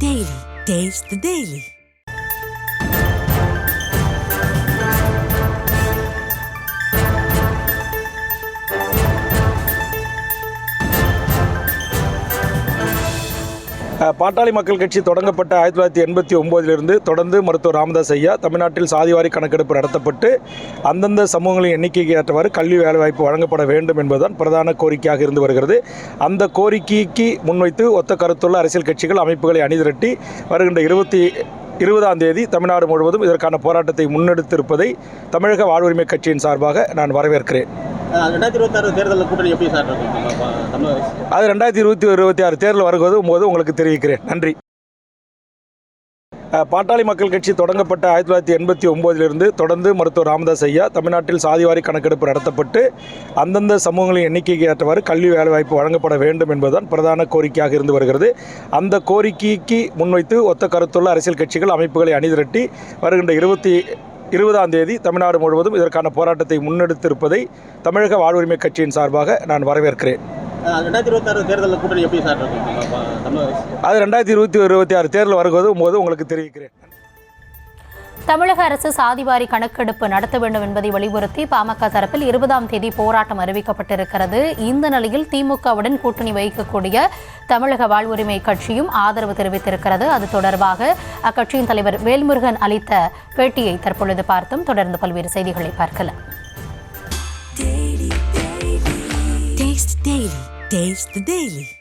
Daily. Taste the Daily. பாட்டாளி மக்கள் கட்சி தொடங்கப்பட்ட 1989 தொடர்ந்து மருத்துவர் ராமதாஸ் ஐயா தமிழ்நாட்டில் சாதிவாரி கணக்கெடுப்பு நடத்தப்பட்டு அந்தந்த சமூகங்களின் எண்ணிக்கைக்கு ஏற்றவாறு கல்வி வேலைவாய்ப்பு வழங்கப்பட வேண்டும் என்பதுதான் பிரதான கோரிக்கையாக இருந்து வருகிறது. அந்த கோரிக்கைக்கு முன்வைத்து ஒத்த கருத்துள்ள அரசியல் கட்சிகள் அமைப்புகளை அணிதிரட்டி வருகின்ற 20ஆம் தேதி தமிழ்நாடு முழுவதும் இதற்கான போராட்டத்தை முன்னெடுத்திருப்பதை தமிழக வாழ்வுரிமை கட்சியின் சார்பாக நான் வரவேற்கிறேன். 2026 தேர்தலில் கூட்டணி எப்படி சார் அது 2026 தேர்தல் வரும்போது உங்களுக்கு தெரிவிக்கிறேன். நன்றி. பாட்டாளி மக்கள் கட்சி தொடங்கப்பட்ட 1989 தொடர்ந்து மருத்துவர் ராமதாஸ் ஐயா தமிழ்நாட்டில் சாதிவாரி கணக்கெடுப்பு நடத்தப்பட்டு அந்தந்த சமூகங்களின் எண்ணிக்கைக்கு ஏற்றவாறு கல்வி வேலைவாய்ப்பு வழங்கப்பட வேண்டும் என்பதுதான் பிரதான கோரிக்கையாக இருந்து வருகிறது. அந்த கோரிக்கைக்கு முன்வைத்து ஒத்த கருத்துள்ள அரசியல் கட்சிகள் அமைப்புகளை அணிதிரட்டி வருகின்ற 20ஆம் தேதி தமிழ்நாடு முழுவதும் இதற்கான போராட்டத்தை முன்னெடுத்திருப்பதை தமிழக வாழ்வுரிமை கட்சியின் சார்பாக நான் வரவேற்கிறேன். 2026 தேர்தலில் கூட்டணி எப்படி சார் அது 2026 தேர்தல் வரும்போது உங்களுக்கு தெரிவிக்கிறேன். தமிழக அரசு சாதிவாரி கணக்கெடுப்பு நடத்த வேண்டும் என்பதை வலியுறுத்தி பாமக தரப்பில் 20ஆம் தேதி போராட்டம் அறிவிக்கப்பட்டிருக்கிறது. இந்த நிலையில் திமுகவுடன் கூட்டணி வைக்கக்கூடிய தமிழக வாழ்வுரிமை கட்சியும் ஆதரவு தெரிவித்திருக்கிறது. அது தொடர்பாக அக்கட்சியின் தலைவர் வேல்முருகன் அளித்த பேட்டியை தற்பொழுது பார்த்தோம். தொடர்ந்து பல்வேறு செய்திகளை பார்க்கலாம். Taste the Daily.